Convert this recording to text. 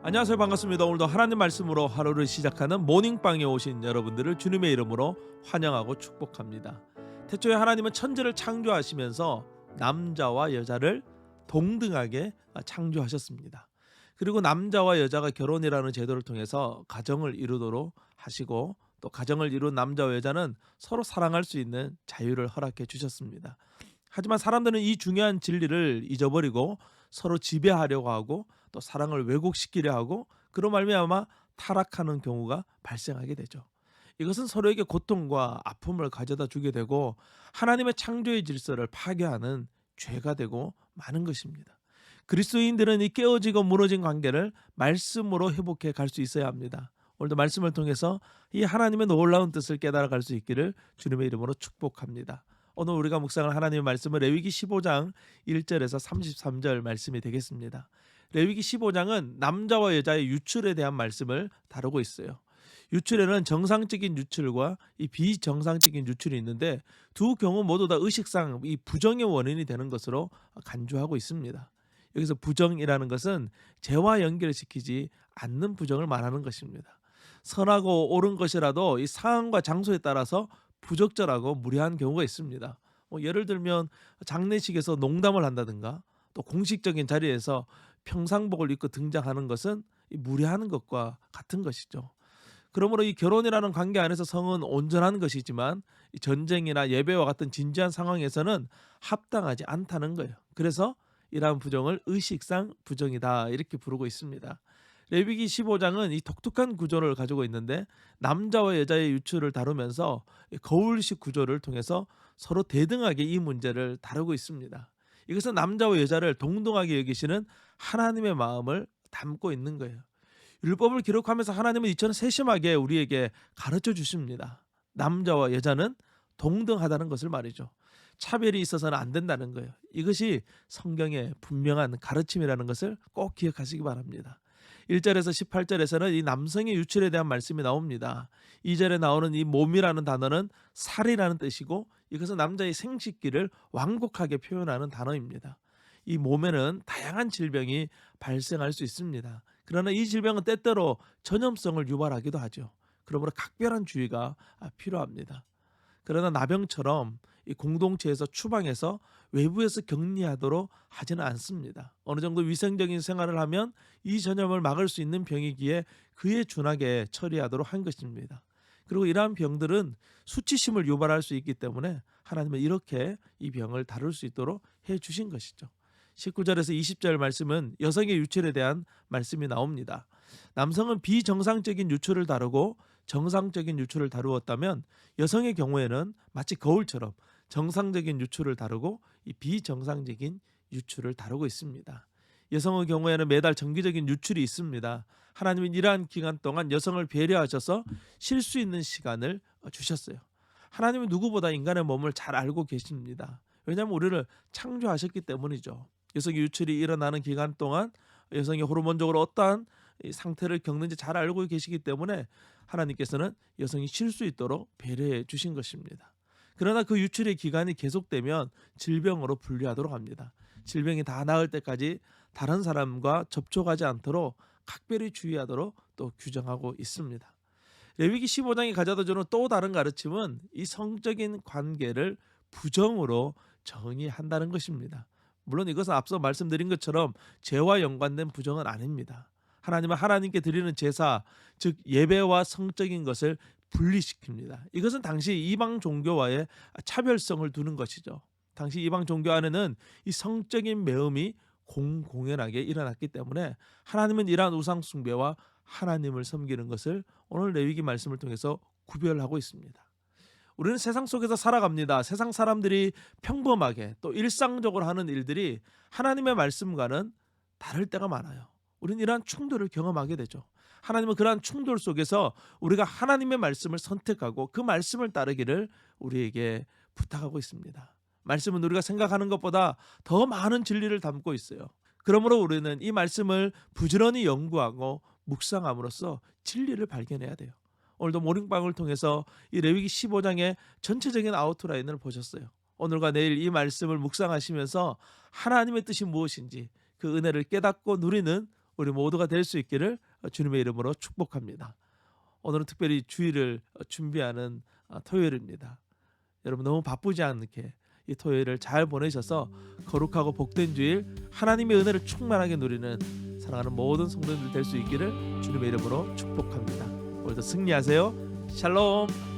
안녕하세요. 반갑습니다. 오늘도 하나님 말씀으로 하루를 시작하는 모닝빵에 오신 여러분들을 주님의 이름으로 환영하고 축복합니다. 태초에 하나님은 천지를 창조하시면서 남자와 여자를 동등하게 창조하셨습니다. 그리고 남자와 여자가 결혼이라는 제도를 통해서 가정을 이루도록 하시고, 또 가정을 이룬 남자와 여자는 서로 사랑할 수 있는 자유를 허락해 주셨습니다. 하지만 사람들은 이 중요한 진리를 잊어버리고 서로 지배하려고 하고, 또 사랑을 왜곡시키려 하고, 그로 말미암아 타락하는 경우가 발생하게 되죠. 이것은 서로에게 고통과 아픔을 가져다 주게 되고 하나님의 창조의 질서를 파괴하는 죄가 되고 마는 것입니다. 그리스도인들은 이 깨어지고 무너진 관계를 말씀으로 회복해 갈 수 있어야 합니다. 오늘도 말씀을 통해서 이 하나님의 놀라운 뜻을 깨달아 갈 수 있기를 주님의 이름으로 축복합니다. 오늘 우리가 묵상할 하나님의 말씀은 레위기 15장 1절에서 33절 말씀이 되겠습니다. 레위기 15장은 남자와 여자의 유출에 대한 말씀을 다루고 있어요. 유출에는 정상적인 유출과 이 비정상적인 유출이 있는데, 두 경우 모두 다 의식상 이 부정의 원인이 되는 것으로 간주하고 있습니다. 여기서 부정이라는 것은 죄와 연결시키지 않는 부정을 말하는 것입니다. 선하고 옳은 것이라도 이 상황과 장소에 따라서 부적절하고 무례한 경우가 있습니다. 예를 들면 장례식에서 농담을 한다든가, 또 공식적인 자리에서 평상복을 입고 등장하는 것은 무례하는 것과 같은 것이죠. 그러므로 이 결혼이라는 관계 안에서 성은 온전한 것이지만 이 전쟁이나 예배와 같은 진지한 상황에서는 합당하지 않다는 거예요. 그래서 이러한 부정을 의식상 부정이다 이렇게 부르고 있습니다. 레위기 15장은 이 독특한 구조를 가지고 있는데, 남자와 여자의 유출을 다루면서 거울식 구조를 통해서 서로 대등하게 이 문제를 다루고 있습니다. 이것은 남자와 여자를 동등하게 여기시는 하나님의 마음을 담고 있는 거예요. 율법을 기록하면서 하나님은 이처럼 세심하게 우리에게 가르쳐 주십니다. 남자와 여자는 동등하다는 것을 말이죠. 차별이 있어서는 안 된다는 거예요. 이것이 성경의 분명한 가르침이라는 것을 꼭 기억하시기 바랍니다. 1절에서 18절에서는 이 남성의 유출에 대한 말씀이 나옵니다. 2절에 나오는 이 몸이라는 단어는 살이라는 뜻이고, 이것은 남자의 생식기를 완곡하게 표현하는 단어입니다. 이 몸에는 다양한 질병이 발생할 수 있습니다. 그러나 이 질병은 때때로 전염성을 유발하기도 하죠. 그러므로 각별한 주의가 필요합니다. 그러나 나병처럼 이 공동체에서 추방해서 외부에서 격리하도록 하지는 않습니다. 어느 정도 위생적인 생활을 하면 이 전염을 막을 수 있는 병이기에 그에 준하게 처리하도록 한 것입니다. 그리고 이러한 병들은 수치심을 유발할 수 있기 때문에 하나님은 이렇게 이 병을 다룰 수 있도록 해 주신 것이죠. 19절에서 20절 말씀은 여성의 유출에 대한 말씀이 나옵니다. 남성은 비정상적인 유출을 다루고 정상적인 유출을 다루었다면, 여성의 경우에는 마치 거울처럼 정상적인 유출을 다루고 이 비정상적인 유출을 다루고 있습니다. 여성의 경우에는 매달 정기적인 유출이 있습니다. 하나님은 이러한 기간 동안 여성을 배려하셔서 쉴 수 있는 시간을 주셨어요. 하나님은 누구보다 인간의 몸을 잘 알고 계십니다. 왜냐하면 우리를 창조하셨기 때문이죠. 여성의 유출이 일어나는 기간 동안 여성이 호르몬적으로 어떠한 상태를 겪는지 잘 알고 계시기 때문에 하나님께서는 여성이 쉴 수 있도록 배려해 주신 것입니다. 그러나 그 유출의 기간이 계속되면 질병으로 분류하도록 합니다. 질병이 다 나을 때까지 다른 사람과 접촉하지 않도록 각별히 주의하도록 또 규정하고 있습니다. 레위기 15장이 가져다 주는 또 다른 가르침은 이 성적인 관계를 부정으로 정의한다는 것입니다. 물론 이것은 앞서 말씀드린 것처럼 죄와 연관된 부정은 아닙니다. 하나님은 하나님께 드리는 제사, 즉 예배와 성적인 것을 분리시킵니다. 이것은 당시 이방 종교와의 차별성을 두는 것이죠. 당시 이방 종교 안에는 이 성적인 매음이 공공연하게 일어났기 때문에 하나님은 이러한 우상 숭배와 하나님을 섬기는 것을 오늘 레위기 말씀을 통해서 구별하고 있습니다. 우리는 세상 속에서 살아갑니다. 세상 사람들이 평범하게 또 일상적으로 하는 일들이 하나님의 말씀과는 다를 때가 많아요. 우리는 이러한 충돌을 경험하게 되죠. 하나님은 그러한 충돌 속에서 우리가 하나님의 말씀을 선택하고 그 말씀을 따르기를 우리에게 부탁하고 있습니다. 말씀은 우리가 생각하는 것보다 더 많은 진리를 담고 있어요. 그러므로 우리는 이 말씀을 부지런히 연구하고 묵상함으로써 진리를 발견해야 돼요. 오늘도 모닝빵을 통해서 이 레위기 15장의 전체적인 아웃라인을 보셨어요. 오늘과 내일 이 말씀을 묵상하시면서 하나님의 뜻이 무엇인지 그 은혜를 깨닫고 누리는 우리 모두가 될 수 있기를 주님의 이름으로 축복합니다. 오늘은 특별히 주일을 준비하는 토요일입니다. 여러분 너무 바쁘지 않게 이 토요일을 잘 보내셔서 거룩하고 복된 주일 하나님의 은혜를 충만하게 누리는 사랑하는 모든 성도님들 될 수 있기를 주님의 이름으로 축복합니다. 오늘도 승리하세요. 샬롬.